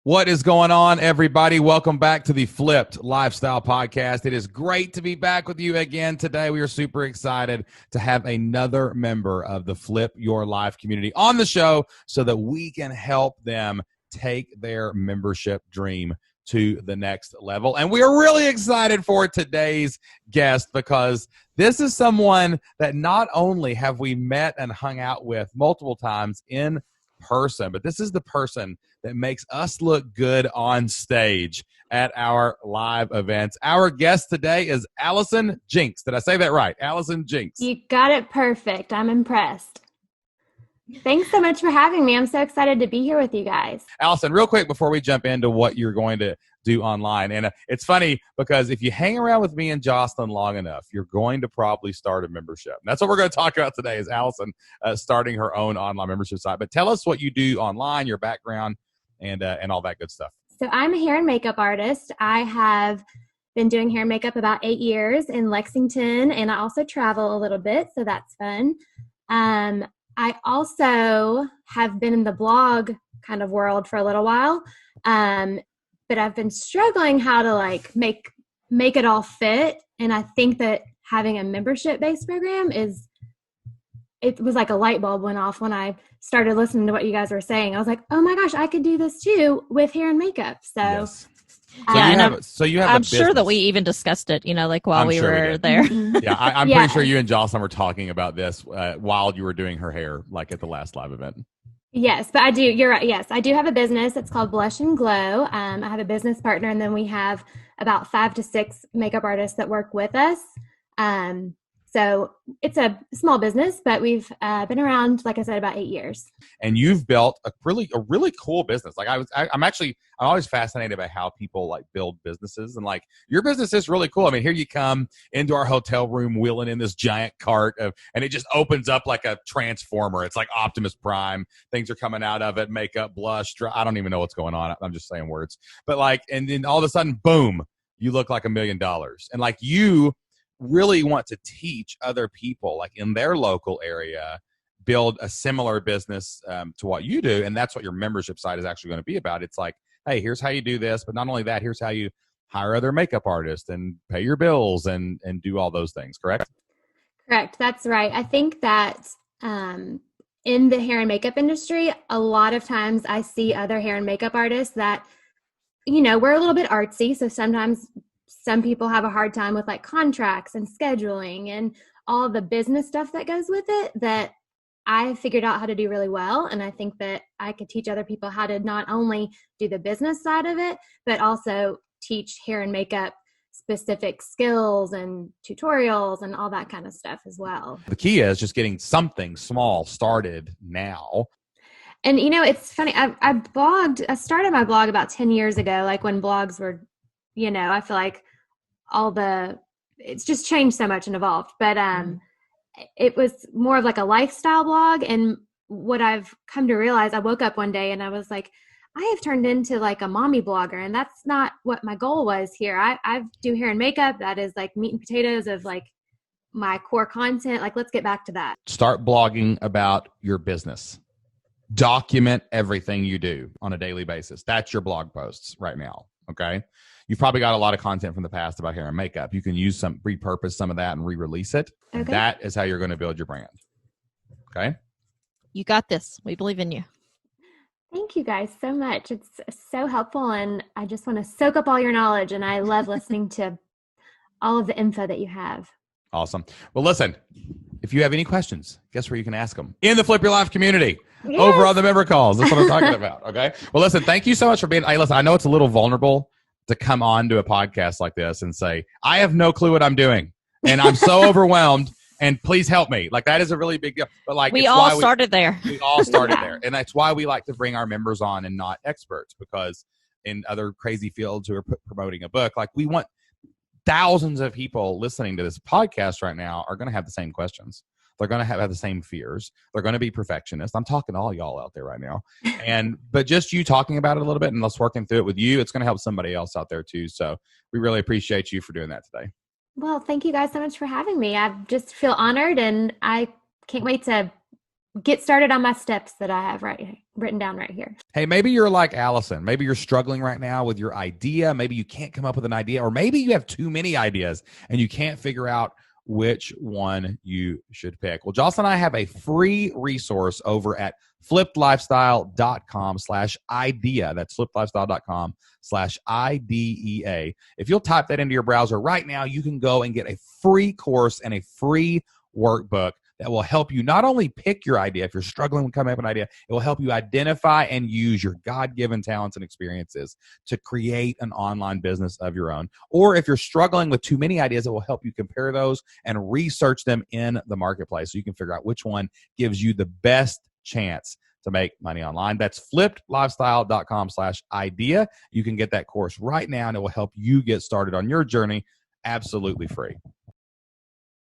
What is going on, everybody? Welcome back to the Flipped Lifestyle Podcast. It is great to be back with you again today. We are super excited to have another member of the Flip Your Life community on the show so that we can help them take their membership dream to the next level. And we are really excited for today's guest because this is someone that not only have we met and hung out with multiple times in person, but this is the person that makes us look good on stage at our live events. Our guest today is Allison Jinks. Did I say that right? Allison Jinks. You got it perfect. I'm impressed. Thanks so much for having me. I'm so excited to be here with you guys. Allison, real quick before we jump into what you're going to do online. And it's funny because if you hang around with me and Jocelyn long enough, you're going to probably start a membership. And that's what we're going to talk about today is Allison starting her own online membership site. But tell us what you do online, your background, and all that good stuff. So I'm a hair and makeup artist. I have been doing hair and makeup about 8 years in Lexington, and I also travel a little bit, so that's fun. I also have been in the blog kind of world for a little while, but I've been struggling how to make it all fit. And I think that having a membership-based program it was like a light bulb went off when I started listening to what you guys were saying. I was like, oh my gosh, I could do this too with hair and makeup. So, yes. I'm sure that we even discussed it, while we were there. Yeah, I'm pretty sure you and Jocelyn were talking about this while you were doing her hair, like at the last live event. Yes, but I do. You're right. Yes, I do have a business. It's called Blush and Glow. I have a business partner, and then we have about 5 to 6 makeup artists that work with us. So it's a small business, but we've been around, like I said, about 8 years. And you've built a really cool business. Like I'm always fascinated by how people build businesses, and your business is really cool. I mean, here you come into our hotel room wheeling in this giant cart and it just opens up like a transformer. It's like Optimus Prime. Things are coming out of it, makeup, blush, I don't even know what's going on. I'm just saying words. But and then all of a sudden, boom, you look like $1 million. And you really want to teach other people in their local area build a similar business to what you do, and that's what your membership site is actually going to be about. It's like, hey, here's how you do this, but not only that, here's how you hire other makeup artists and pay your bills and do all those things. Correct? That's right. I think that in the hair and makeup industry, a lot of times I see other hair and makeup artists that we're a little bit artsy, so sometimes some people have a hard time with contracts and scheduling and all the business stuff that goes with it that I figured out how to do really well. And I think that I could teach other people how to not only do the business side of it, but also teach hair and makeup specific skills and tutorials and all that kind of stuff as well. The key is just getting something small started now. And it's funny. I started my blog about 10 years ago, when blogs were, I feel like it's just changed so much and evolved. But it was more of a lifestyle blog. And what I've come to realize, I woke up one day and I was like, I have turned into a mommy blogger. And that's not what my goal was here. I do hair and makeup. That is meat and potatoes of my core content. Let's get back to that. Start blogging about your business. Document everything you do on a daily basis. That's your blog posts right now. Okay. You've probably got a lot of content from the past about hair and makeup. You can repurpose some of that and re-release it. Okay. That is how you're going to build your brand. Okay. You got this. We believe in you. Thank you guys so much. It's so helpful. And I just want to soak up all your knowledge. And I love listening to all of the info that you have. Awesome. Well, listen, if you have any questions, guess where you can ask them? In the Flip Your Life community. Yes. Over on the member calls. That's what I'm talking about. Okay. Well, listen, thank you so much for being, listen, I know it's a little vulnerable to come on to a podcast like this and say, I have no clue what I'm doing. And I'm so overwhelmed and please help me. That is a really big deal. But we all started there. We all started there. And that's why we like to bring our members on and not experts, because in other crazy fields who are promoting a book, we want thousands of people listening to this podcast right now are going to have the same questions. They're going to have the same fears. They're going to be perfectionists. I'm talking to all y'all out there right now. But just you talking about it a little bit and us working through it with you, it's going to help somebody else out there too. So we really appreciate you for doing that today. Well, thank you guys so much for having me. I just feel honored and I can't wait to get started on my steps that I have written down right here. Hey, maybe you're like Allison. Maybe you're struggling right now with your idea. Maybe you can't come up with an idea, or maybe you have too many ideas and you can't figure out which one you should pick. Well, Jocelyn and I have a free resource over at flippedlifestyle.com/idea. That's flippedlifestyle.com/IDEA. If you'll type that into your browser right now, you can go and get a free course and a free workbook that will help you not only pick your idea. If you're struggling with coming up with an idea, it will help you identify and use your God-given talents and experiences to create an online business of your own. Or if you're struggling with too many ideas, it will help you compare those and research them in the marketplace so you can figure out which one gives you the best chance to make money online. That's flippedlifestyle.com/idea. You can get that course right now, and it will help you get started on your journey absolutely free.